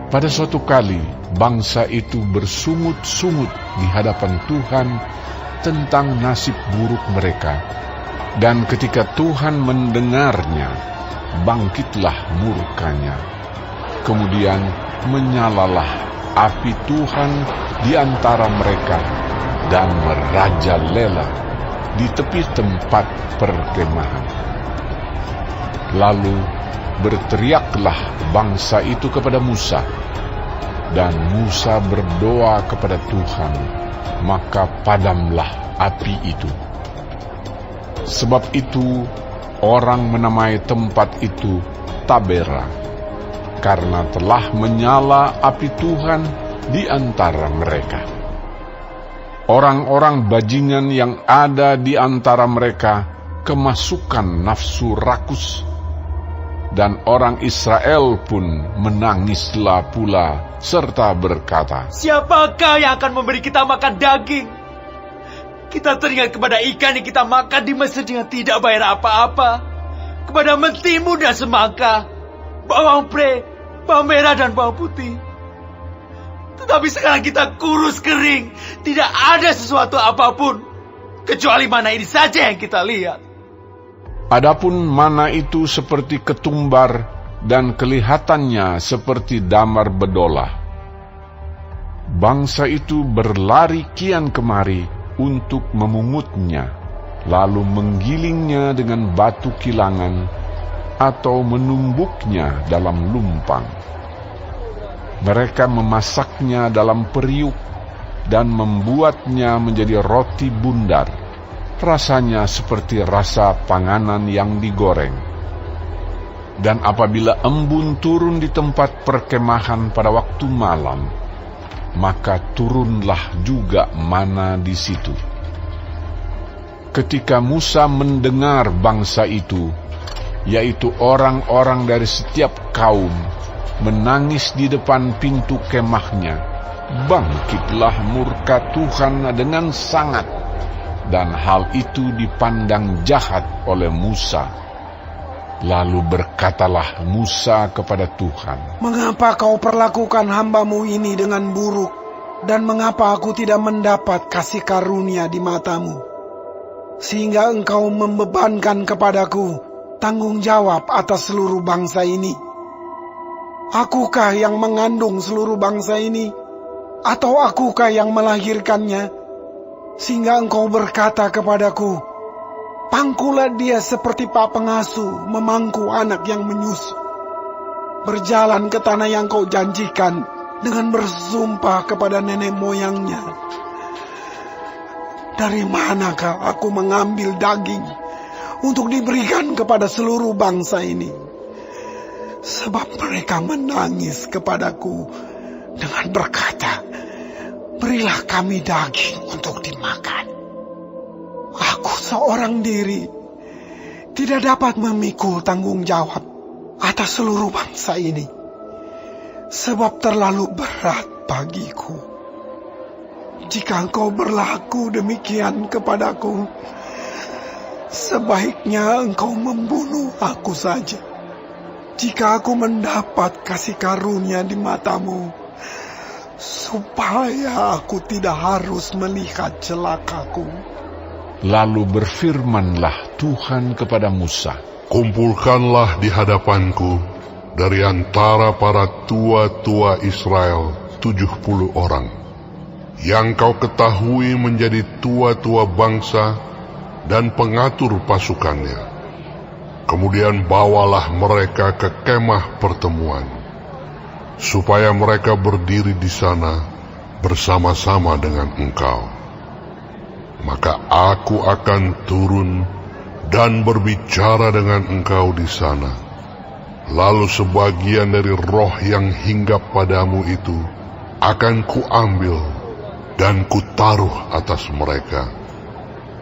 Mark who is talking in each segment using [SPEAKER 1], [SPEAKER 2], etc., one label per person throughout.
[SPEAKER 1] Pada suatu kali, bangsa itu bersungut-sungut di hadapan Tuhan tentang nasib buruk mereka. Dan ketika Tuhan mendengarnya, bangkitlah murkanya. Kemudian menyalalah api Tuhan di antara mereka dan merajalela di tepi tempat perkemahan. Lalu berteriaklah bangsa itu kepada Musa, dan Musa berdoa kepada Tuhan, maka padamlah api itu. Sebab itu orang menamai tempat itu Tabera, karena telah menyala api Tuhan di antara mereka. Orang-orang bajingan yang ada di antara mereka kemasukan nafsu rakus, dan orang Israel pun menangislah pula serta berkata,
[SPEAKER 2] "Siapakah yang akan memberi kita makan daging? Kita teringat kepada ikan yang kita makan di Mesir dengan tidak bayar apa-apa, kepada mentimun dan semangka, bawang pre, bawang merah dan bawang putih. Tetapi sekarang kita kurus kering, tidak ada sesuatu apapun, kecuali mana ini saja yang kita lihat."
[SPEAKER 1] Adapun mana itu seperti ketumbar dan kelihatannya seperti damar bedolah. Bangsa itu berlari kian kemari untuk memungutnya, lalu menggilingnya dengan batu kilangan atau menumbuknya dalam lumpang. Mereka memasaknya dalam periuk dan membuatnya menjadi roti bundar. Rasanya seperti rasa panganan yang digoreng. Dan apabila embun turun di tempat perkemahan pada waktu malam, maka turunlah juga mana di situ. Ketika Musa mendengar bangsa itu, yaitu orang-orang dari setiap kaum, menangis di depan pintu kemahnya, bangkitlah murka Tuhan dengan sangat. Dan hal itu dipandang jahat oleh Musa. Lalu berkatalah Musa kepada Tuhan,
[SPEAKER 3] "Mengapa kau perlakukan hamba-Mu ini dengan buruk? Dan mengapa aku tidak mendapat kasih karunia di mata-Mu? Sehingga Engkau membebankan kepadaku tanggung jawab atas seluruh bangsa ini. Akukah yang mengandung seluruh bangsa ini? Atau akukah yang melahirkannya? Sehingga Engkau berkata kepadaku, pangkulah dia seperti pak pengasuh memangku anak yang menyusu. Berjalan ke tanah yang Kau janjikan dengan bersumpah kepada nenek moyangnya. Dari manakah aku mengambil daging untuk diberikan kepada seluruh bangsa ini? Sebab mereka menangis kepadaku dengan berkata, berilah kami daging untuk dimakan. Aku seorang diri tidak dapat memikul tanggung jawab atas seluruh bangsa ini, sebab terlalu berat bagiku. Jika Engkau berlaku demikian kepadaku, sebaiknya Engkau membunuh aku saja. Jika aku mendapat kasih karunia di mata-Mu, supaya aku tidak harus melihat celakaku.
[SPEAKER 1] Lalu berfirmanlah Tuhan kepada Musa,
[SPEAKER 4] kumpulkanlah di hadapanku dari antara para tua-tua Israel 70 orang, yang kau ketahui menjadi tua-tua bangsa dan pengatur pasukannya. Kemudian bawalah mereka ke kemah pertemuan, supaya mereka berdiri di sana bersama-sama dengan engkau. Maka aku akan turun dan berbicara dengan engkau di sana. Lalu sebagian dari roh yang hinggap padamu itu akan kuambil dan kutaruh atas mereka.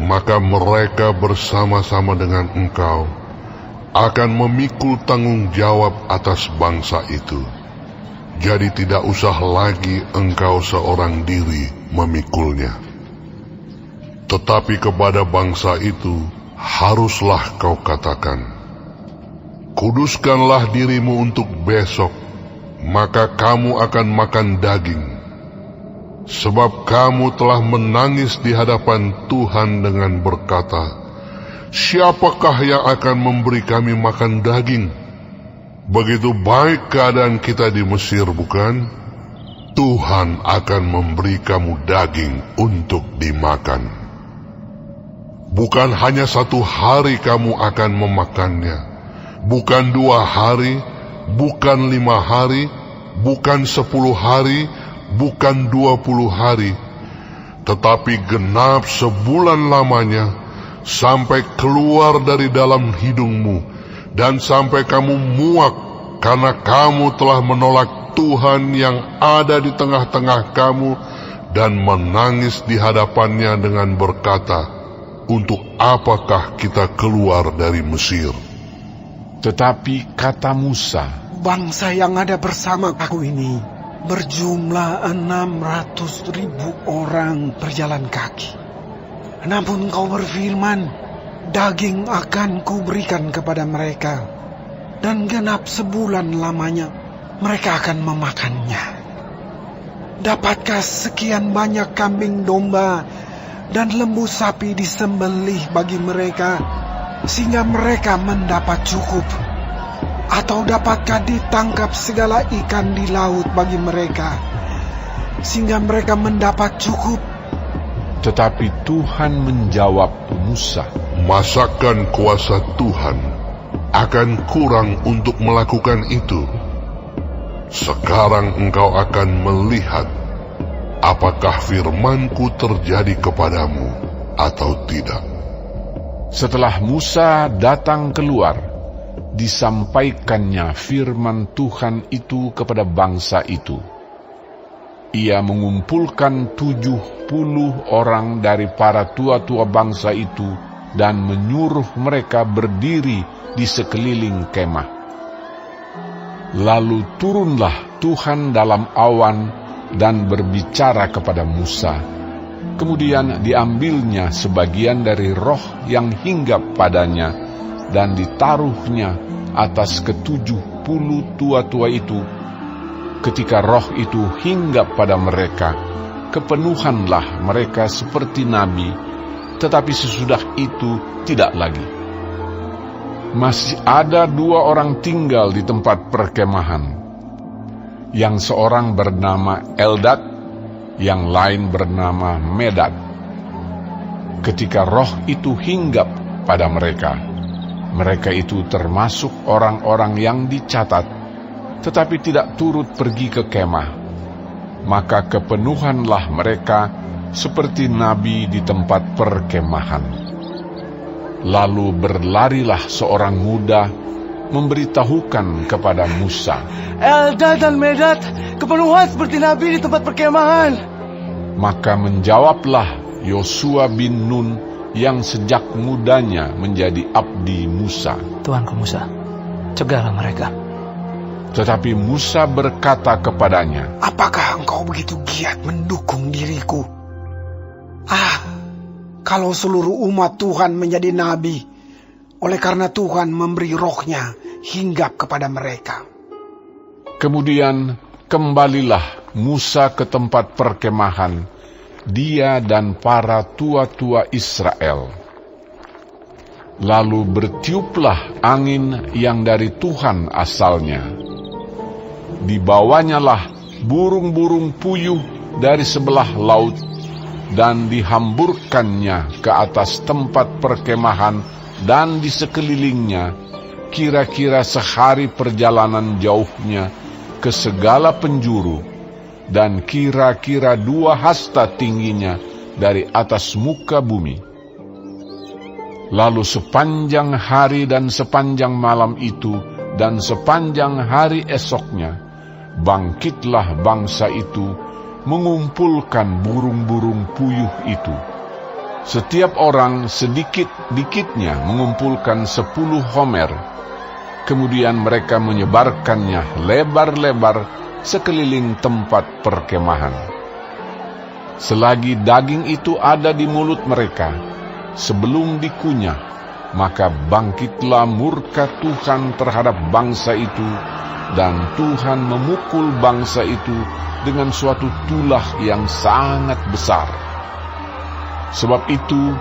[SPEAKER 4] Maka mereka bersama-sama dengan engkau akan memikul tanggung jawab atas bangsa itu. Jadi tidak usah lagi engkau seorang diri memikulnya. Tetapi kepada bangsa itu haruslah kau katakan, kuduskanlah dirimu untuk besok maka kamu akan makan daging. Sebab kamu telah menangis di hadapan Tuhan dengan berkata, siapakah yang akan memberi kami makan daging? Begitu baik keadaan kita di Mesir, bukan? Tuhan akan memberi kamu daging untuk dimakan. Bukan hanya 1 hari kamu akan memakannya, bukan 2 hari, bukan 5 hari, bukan 10 hari, bukan 20 hari, tetapi genap sebulan lamanya, sampai keluar dari dalam hidungmu, dan sampai kamu muak, karena kamu telah menolak Tuhan yang ada di tengah-tengah kamu, dan menangis di hadapannya dengan berkata, untuk apakah kita keluar dari Mesir?
[SPEAKER 1] Tetapi kata Musa,
[SPEAKER 3] bangsa yang ada bersama aku ini berjumlah 600.000 orang berjalan kaki. Namun kau berfirman, daging akan kuberikan kepada mereka, dan genap sebulan lamanya mereka akan memakannya. Dapatkah sekian banyak kambing domba dan lembu sapi disembelih bagi mereka, sehingga mereka mendapat cukup? Atau dapatkah ditangkap segala ikan di laut bagi mereka, sehingga mereka mendapat cukup?
[SPEAKER 1] tetapi Tuhan menjawab Musa,
[SPEAKER 4] masakan kuasa Tuhan akan kurang untuk melakukan itu? Sekarang engkau akan melihat apakah firman-Ku terjadi kepadamu atau tidak.
[SPEAKER 1] Setelah Musa datang keluar, disampaikannya firman Tuhan itu kepada bangsa itu. Ia mengumpulkan 70 orang dari para tua-tua bangsa itu dan menyuruh mereka berdiri di sekeliling kemah. Lalu turunlah Tuhan dalam awan dan berbicara kepada Musa. Kemudian diambilnya sebagian dari roh yang hinggap padanya dan ditaruhnya atas ke-70 tua-tua itu. Ketika roh itu hinggap pada mereka, kepenuhanlah mereka seperti nabi, tetapi sesudah itu tidak lagi. Masih ada 2 orang tinggal di tempat perkemahan. Yang seorang bernama Eldad, yang lain bernama Medad. Ketika roh itu hinggap pada mereka, mereka itu termasuk orang-orang yang dicatat, tetapi tidak turut pergi ke kemah. Maka kepenuhanlah mereka seperti nabi di tempat perkemahan. Lalu berlarilah seorang muda memberitahukan kepada Musa,
[SPEAKER 5] Eldad dan Medad kepenuhan seperti nabi di tempat perkemahan.
[SPEAKER 1] Maka menjawablah Yosua bin Nun yang sejak mudanya menjadi abdi Musa,
[SPEAKER 5] Tuanku Musa, cegahlah mereka.
[SPEAKER 1] Tetapi Musa berkata kepadanya,
[SPEAKER 3] apakah engkau begitu giat mendukung diriku? Kalau seluruh umat Tuhan menjadi nabi, oleh karena Tuhan memberi rohnya hinggap kepada mereka.
[SPEAKER 1] Kemudian kembalilah Musa ke tempat perkemahan, dia dan para tua-tua Israel. Lalu bertiuplah angin yang dari Tuhan asalnya. Dibawanyalah burung-burung puyuh dari sebelah laut, dan dihamburkannya ke atas tempat perkemahan dan di sekelilingnya, kira-kira sehari perjalanan jauhnya ke segala penjuru, dan kira-kira 2 hasta tingginya dari atas muka bumi. Lalu sepanjang hari dan sepanjang malam itu, dan sepanjang hari esoknya, bangkitlah bangsa itu mengumpulkan burung-burung puyuh itu. Setiap orang sedikit-dikitnya mengumpulkan 10 homer. Kemudian mereka menyebarkannya lebar-lebar sekeliling tempat perkemahan. Selagi daging itu ada di mulut mereka, sebelum dikunyah, maka bangkitlah murka Tuhan terhadap bangsa itu, dan Tuhan memukul bangsa itu dengan suatu tulah yang sangat besar. Sebab itu,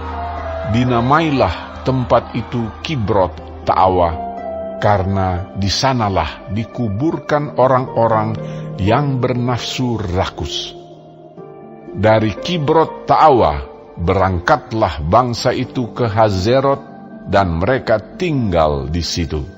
[SPEAKER 1] dinamailah tempat itu Kibrot Ta'awa, karena di sanalah dikuburkan orang-orang yang bernafsu rakus. Dari Kibrot Ta'awa berangkatlah bangsa itu ke Hazerot, dan mereka tinggal di situ.